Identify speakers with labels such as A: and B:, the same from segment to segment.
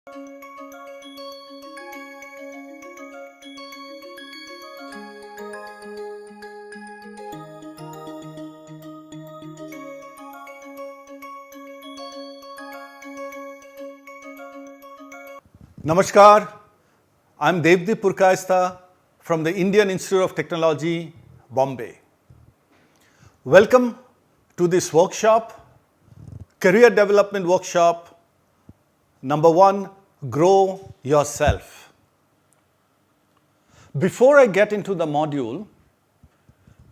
A: Namaskar, I'm Devdeep Purkayastha from the Indian Institute of Technology, Bombay. Welcome to this workshop, Career Development Workshop, number 1, Grow Yourself. Before I get into the module,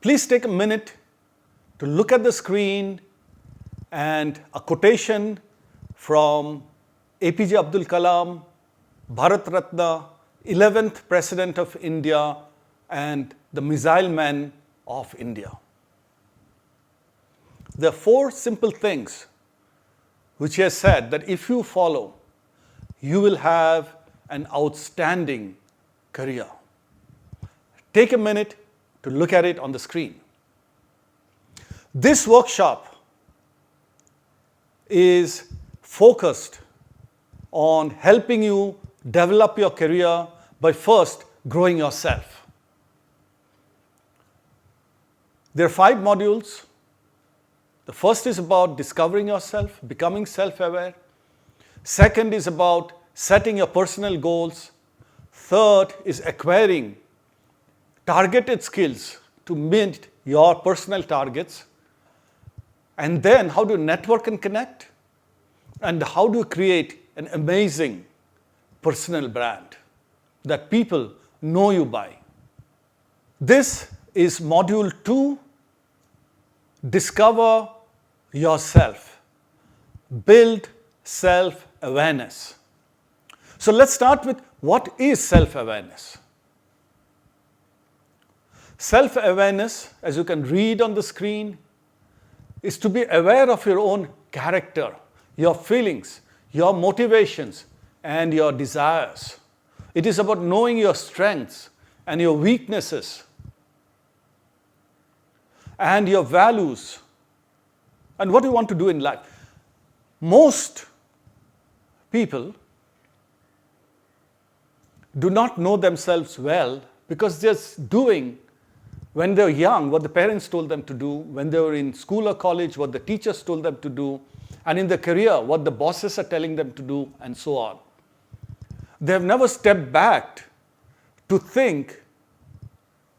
A: please take a minute to look at the screen and a quotation from APJ Abdul Kalam, Bharat Ratna, 11th President of India and the Missile Man of India. There are 4 simple things which he has said that if you follow, you will have an outstanding career. Take a minute to look at it on the screen. This workshop is focused on helping you develop your career by first growing yourself. There are 5 modules. The first is about discovering yourself, becoming self-aware. Second is about setting your personal goals. Third is acquiring targeted skills to meet your personal targets. And then how do you network and connect? And how do you create an amazing personal brand that people know you by? This is module 2, Discover Yourself, Build Self-Awareness. So let's start with what is self-awareness. Self-awareness, as you can read on the screen, is to be aware of your own character, your feelings, your motivations, and your desires. It is about knowing your strengths and your weaknesses and your values and what you want to do in life. Most people do not know themselves well because they're just doing, when they're young, what the parents told them to do, when they were in school or college, what the teachers told them to do, and in their career, what the bosses are telling them to do, and so on. They have never stepped back to think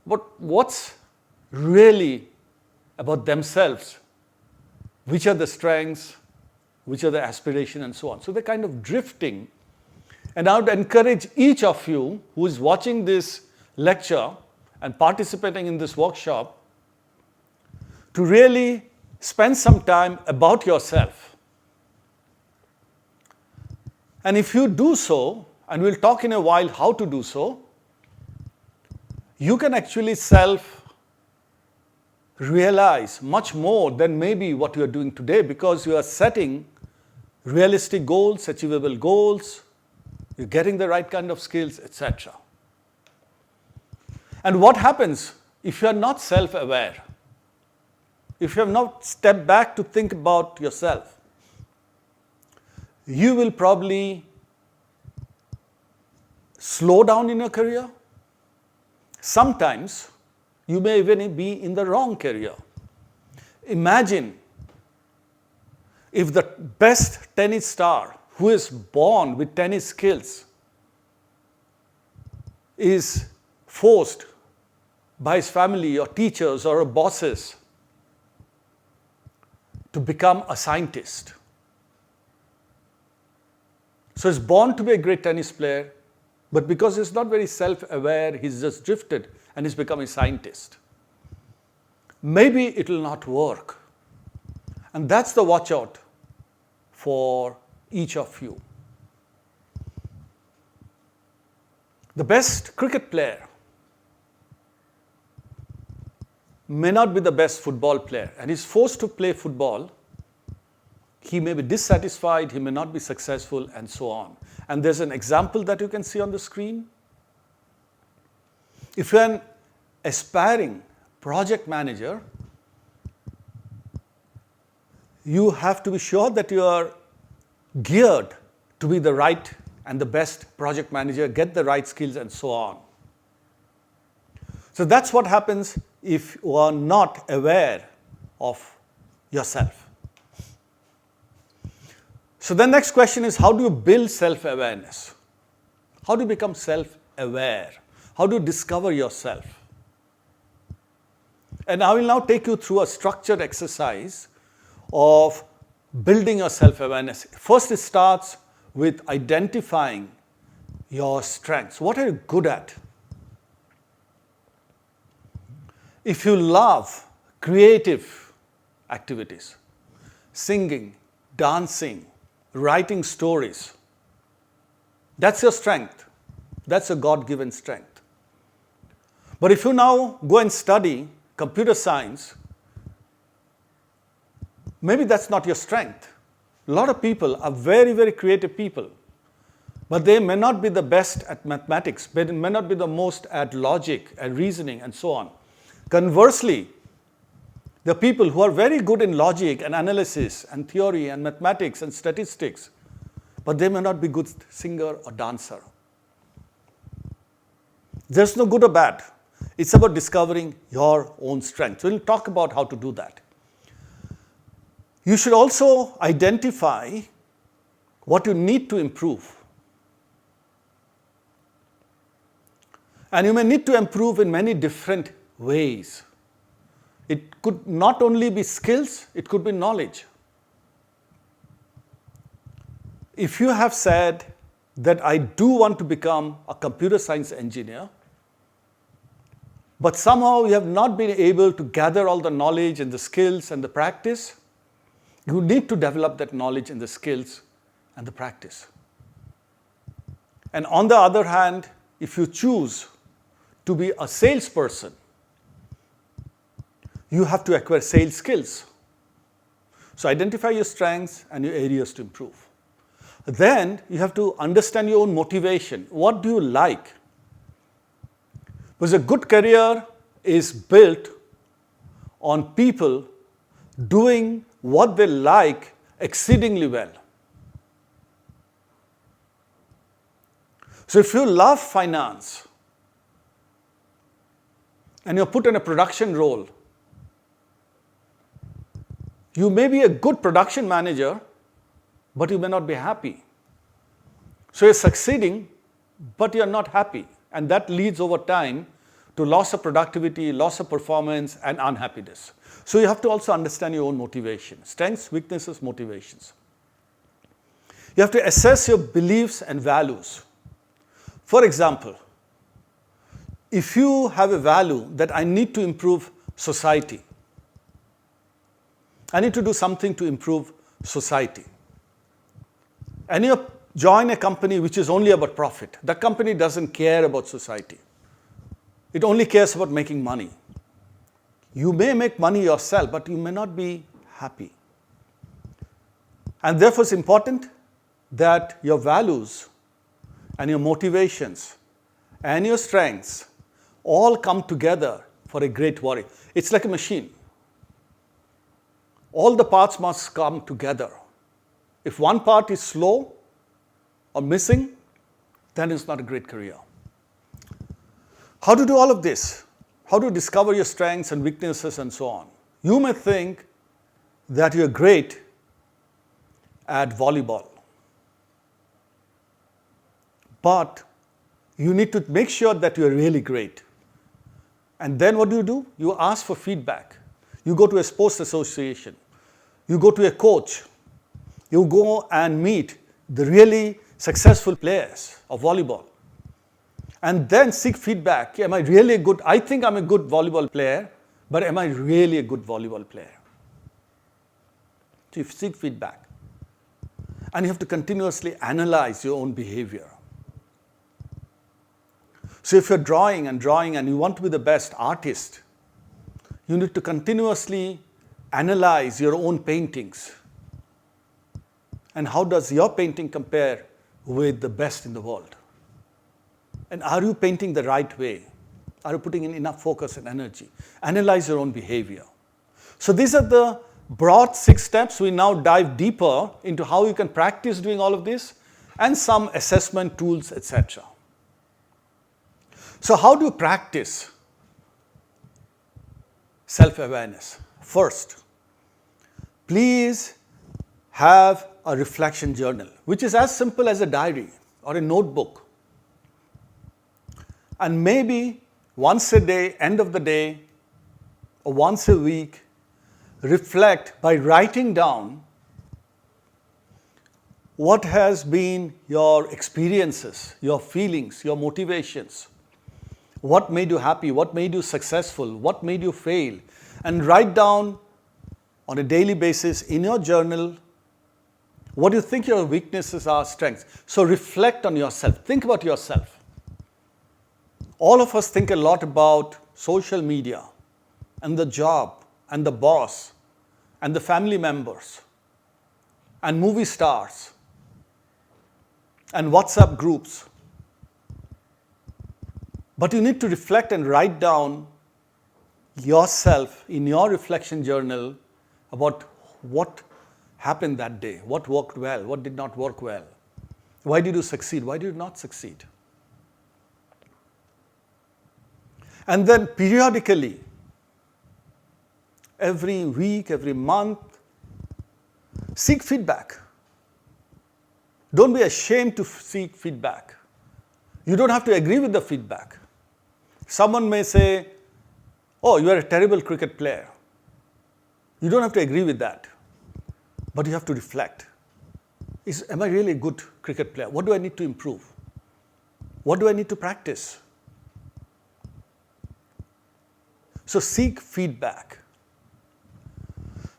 A: what's really about themselves, which are the strengths, which are the aspirations, and so on. So they're kind of drifting. And I would encourage each of you who is watching this lecture and participating in this workshop to really spend some time about yourself. And if you do so, and we'll talk in a while how to do so, you can actually self-realize much more than maybe what you are doing today because you are setting realistic goals, achievable goals, you're getting the right kind of skills, etc. And what happens if you are not self-aware? If you have not stepped back to think about yourself, you will probably slow down in your career. Sometimes you may even be in the wrong career. Imagine if the best tennis star who is born with tennis skills is forced by his family or teachers or bosses to become a scientist. So he's born to be a great tennis player, but because he's not very self-aware, he's just drifted and he's become a scientist. Maybe it will not work. And that's the watch out for each of you. The best cricket player may not be the best football player, and he's forced to play football. He may be dissatisfied, he may not be successful, and so on. And there's an example that you can see on the screen. If you're an aspiring project manager, you have to be sure that you are geared to be the right and the best project manager, get the right skills, and so on. So that's what happens if you are not aware of yourself. So the next question is, how do you build self-awareness? How do you become self-aware? How do you discover yourself? And I will now take you through a structured exercise of building your self-awareness. First, it starts with identifying your strengths. What are you good at? If you love creative activities, singing, dancing, writing stories, that's your strength. That's a God-given strength. But if you now go and study computer science, maybe that's not your strength. A lot of people are very, very creative people, but they may not be the best at mathematics, they may not be the most at logic and reasoning and so on. Conversely, the people who are very good in logic and analysis and theory and mathematics and statistics, but they may not be good singer or dancer. There's no good or bad. It's about discovering your own strengths. We'll talk about how to do that. You should also identify what you need to improve. And you may need to improve in many different ways. It could not only be skills, it could be knowledge. If you have said that I do want to become a computer science engineer, but somehow you have not been able to gather all the knowledge and the skills and the practice, you need to develop that knowledge and the skills and the practice. And on the other hand, if you choose to be a salesperson, you have to acquire sales skills. So identify your strengths and your areas to improve. Then you have to understand your own motivation. What do you like? Because a good career is built on people doing what they like exceedingly well. So if you love finance and you're put in a production role, you may be a good production manager, but you may not be happy. So you're succeeding, but you're not happy. And that leads over time to loss of productivity, loss of performance, and unhappiness. So you have to also understand your own motivation, strengths, weaknesses, motivations. You have to assess your beliefs and values. For example, if you have a value that I need to improve society, I need to do something to improve society, and you join a company which is only about profit, that company doesn't care about society. It only cares about making money. You may make money yourself, but you may not be happy. And therefore, it's important that your values and your motivations and your strengths all come together for a great work. It's like a machine. All the parts must come together. If one part is slow or missing, then it's not a great career. How to do all of this? How to discover your strengths and weaknesses and so on? You may think that you're great at volleyball, but you need to make sure that you're really great. And then what do? You ask for feedback. You go to a sports association. You go to a coach. You go and meet the really successful players of volleyball. And then seek feedback. Am I really good? I think I'm a good volleyball player, but am I really a good volleyball player? So you seek feedback. And you have to continuously analyze your own behavior. So if you're drawing and you want to be the best artist, you need to continuously analyze your own paintings. And how does your painting compare with the best in the world? And are you painting the right way? Are you putting in enough focus and energy? Analyze your own behavior. So these are the broad 6 steps. We now dive deeper into how you can practice doing all of this. and some assessment tools, etc. So how do you practice self-awareness? First, please have a reflection journal, which is as simple as a diary or a notebook. And maybe once a day, end of the day, or once a week, reflect by writing down what has been your experiences, your feelings, your motivations, what made you happy, what made you successful, what made you fail, and write down on a daily basis in your journal what you think your weaknesses are, strengths. So reflect on yourself, think about yourself. All of us think a lot about social media and the job and the boss and the family members and movie stars and WhatsApp groups. But you need to reflect and write down yourself in your reflection journal about what happened that day, what worked well, what did not work well. Why did you succeed? Why did you not succeed? And then periodically, every week, every month, seek feedback. Don't be ashamed to seek feedback. You don't have to agree with the feedback. Someone may say, oh, you are a terrible cricket player. You don't have to agree with that. But you have to reflect. Am I really a good cricket player? What do I need to improve? What do I need to practice? So seek feedback.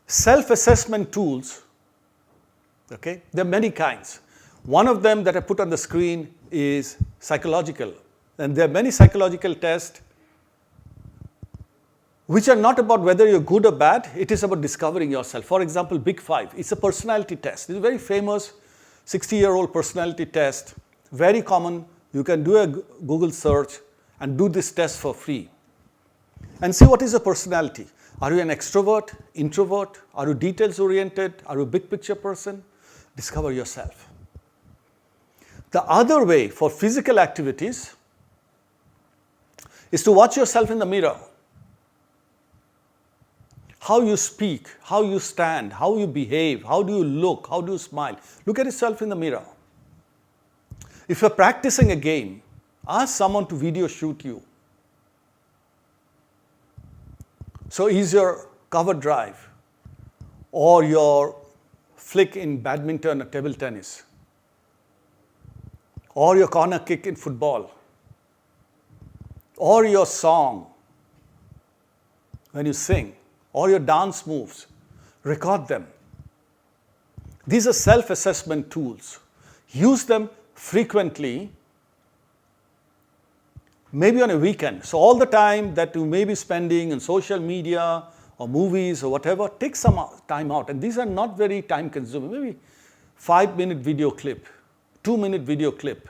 A: Self-assessment tools, okay, there are many kinds. One of them that I put on the screen is psychological. And there are many psychological tests which are not about whether you're good or bad, it is about discovering yourself. For example, Big Five, it's a personality test. It's a very famous 60-year-old personality test, very common. You can do a Google search and do this test for free. And see what is your personality. Are you an extrovert, introvert? Are you details-oriented? Are you a big-picture person? Discover yourself. The other way for physical activities is to watch yourself in the mirror. How you speak, how you stand, how you behave, how do you look, how do you smile. Look at yourself in the mirror. If you're practicing a game, ask someone to video shoot you. So is your cover drive or your flick in badminton or table tennis or your corner kick in football or your song when you sing or your dance moves, record them. These are self-assessment tools. Use them frequently, maybe on a weekend. So all the time that you may be spending in social media or movies or whatever, take some time out. And these are not very time consuming, maybe 5-minute video clip, 2-minute video clip.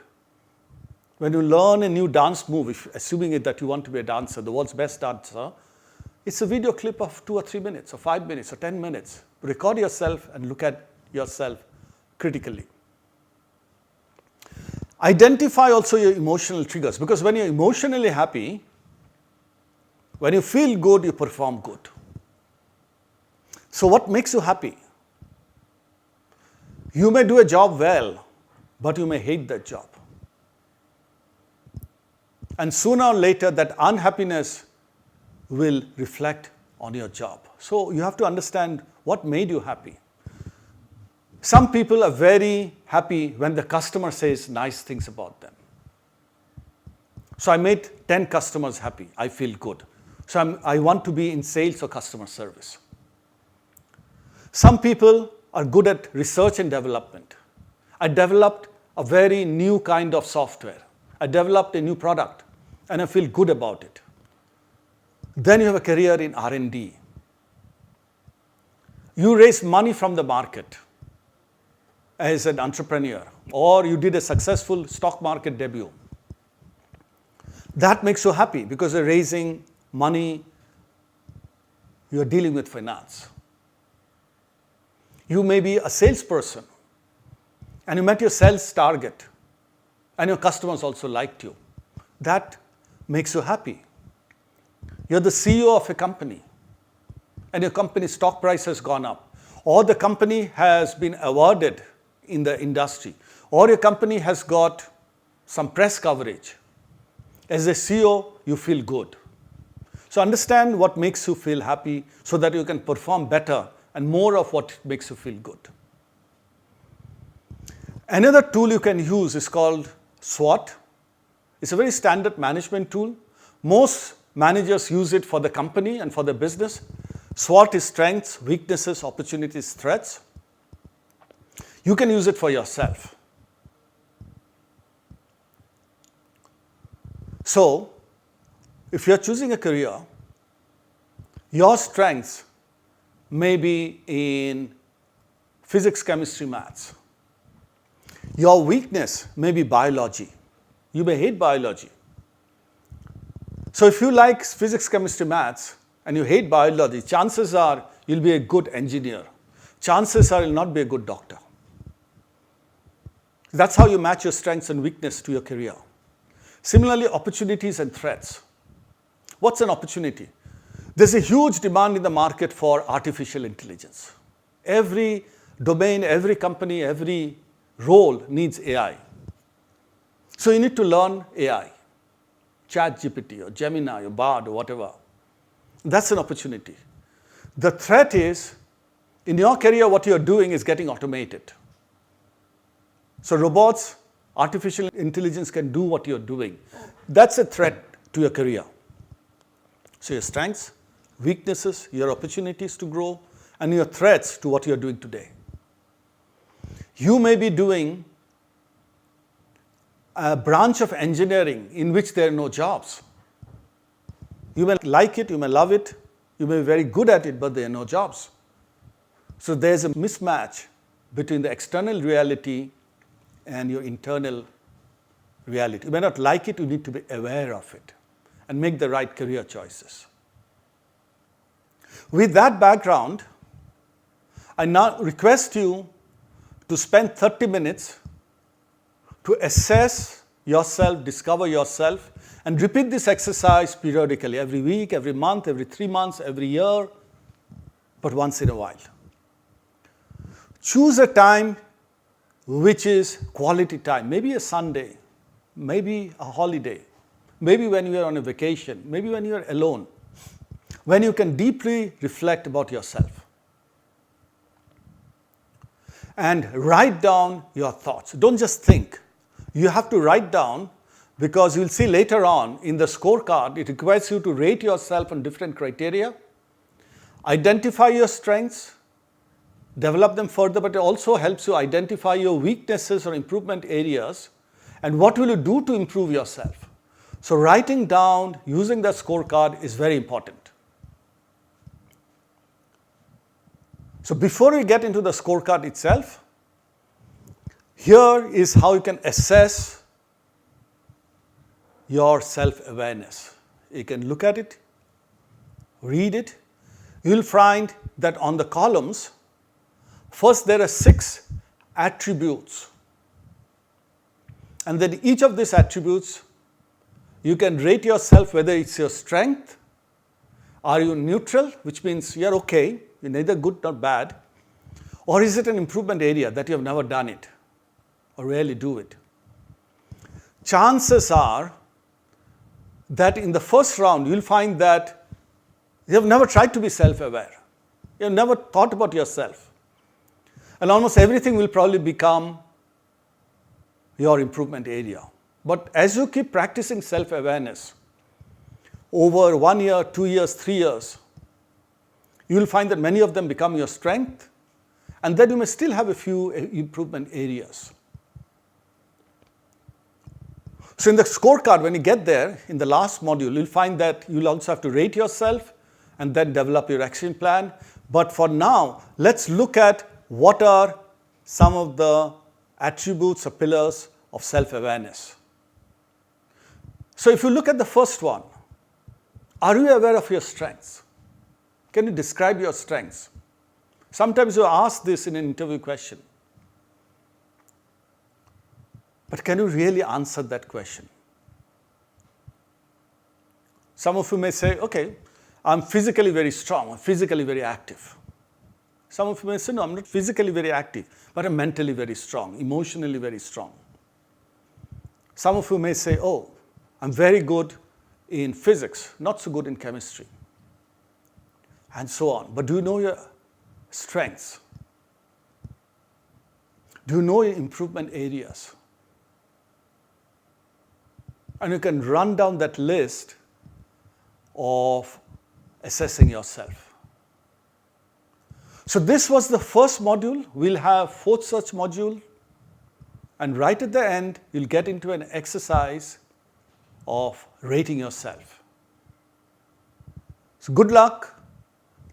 A: When you learn a new dance move, assuming that you want to be a dancer, the world's best dancer, it's a video clip of 2 or 3 minutes or 5 minutes or 10 minutes. Record yourself and look at yourself critically. Identify also your emotional triggers, because when you're emotionally happy, when you feel good, you perform good. So what makes you happy? You may do a job well, but you may hate that job. And sooner or later, that unhappiness will reflect on your job. So you have to understand what made you happy. Some people are very happy when the customer says nice things about them. So I made 10 customers happy. I feel good. So I want to be in sales or customer service. Some people are good at research and development. I developed a very new kind of software. I developed a new product and I feel good about it. Then you have a career in R&D. You raise money from the market as an entrepreneur, or you did a successful stock market debut. That makes you happy because you're raising money, you're dealing with finance. You may be a salesperson and you met your sales target, and your customers also liked you. That makes you happy. You're the CEO of a company, and your company's stock price has gone up, or the company has been awarded in the industry, or your company has got some press coverage. As a CEO, you feel good. So understand what makes you feel happy so that you can perform better and more of what makes you feel good. Another tool you can use is called SWOT. It's a very standard management tool. Most managers use it for the company and for the business. SWOT is strengths, weaknesses, opportunities, threats. You can use it for yourself. So, if you're choosing a career, your strengths may be in physics, chemistry, maths. Your weakness may be biology. You may hate biology. So if you like physics, chemistry, maths, and you hate biology, chances are you'll be a good engineer. Chances are you'll not be a good doctor. That's how you match your strengths and weakness to your career. Similarly, opportunities and threats. What's an opportunity? There's a huge demand in the market for artificial intelligence. Every domain, every company, every role needs AI. So you need to learn AI, ChatGPT or Gemini or Bard or whatever. That's an opportunity. The threat is, in your career, what you're doing is getting automated. So robots, artificial intelligence can do what you're doing. That's a threat to your career. So your strengths, weaknesses, your opportunities to grow, and your threats to what you're doing today. You may be doing a branch of engineering in which there are no jobs. You may like it, you may love it, you may be very good at it, but there are no jobs. So there's a mismatch between the external reality and your internal reality. You may not like it, you need to be aware of it and make the right career choices. With that background, I now request you to spend 30 minutes to assess yourself, discover yourself, and repeat this exercise periodically, every week, every month, every 3 months, every year, but once in a while. Choose a time which is quality time, maybe a Sunday, maybe a holiday, maybe when you are on a vacation, maybe when you are alone, when you can deeply reflect about yourself. And write down your thoughts. Don't just think. You have to write down, because you'll see later on in the scorecard, it requires you to rate yourself on different criteria, identify your strengths, develop them further, but it also helps you identify your weaknesses or improvement areas, and what will you do to improve yourself. So writing down, using that scorecard is very important. So before we get into the scorecard itself, here is how you can assess your self-awareness. You can look at it, read it. You'll find that on the columns, first there are 6 attributes. And then each of these attributes, you can rate yourself whether it's your strength, are you neutral, which means you're okay, you're neither good nor bad, or is it an improvement area that you have never done it or rarely do it. Chances are that in the first round, you'll find that you have never tried to be self-aware. You have never thought about yourself. And almost everything will probably become your improvement area. But as you keep practicing self-awareness over 1 year, 2 years, 3 years, you will find that many of them become your strength, and then you may still have a few improvement areas. So in the scorecard, when you get there, in the last module, you'll find that you'll also have to rate yourself and then develop your action plan. But for now, let's look at what are some of the attributes or pillars of self-awareness. So if you look at the first one, are you aware of your strengths? Can you describe your strengths? Sometimes you ask this in an interview question. But can you really answer that question? Some of you may say, okay, I'm physically very strong, I'm physically very active. Some of you may say, no, I'm not physically very active, but I'm mentally very strong, emotionally very strong. Some of you may say, oh, I'm very good in physics, not so good in chemistry, and so on. But do you know your strengths? Do you know your improvement areas? And you can run down that list of assessing yourself. So this was the first module. We'll have fourth such module. And right at the end, you'll get into an exercise of rating yourself. So good luck.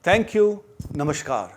A: Thank you. Namaskar.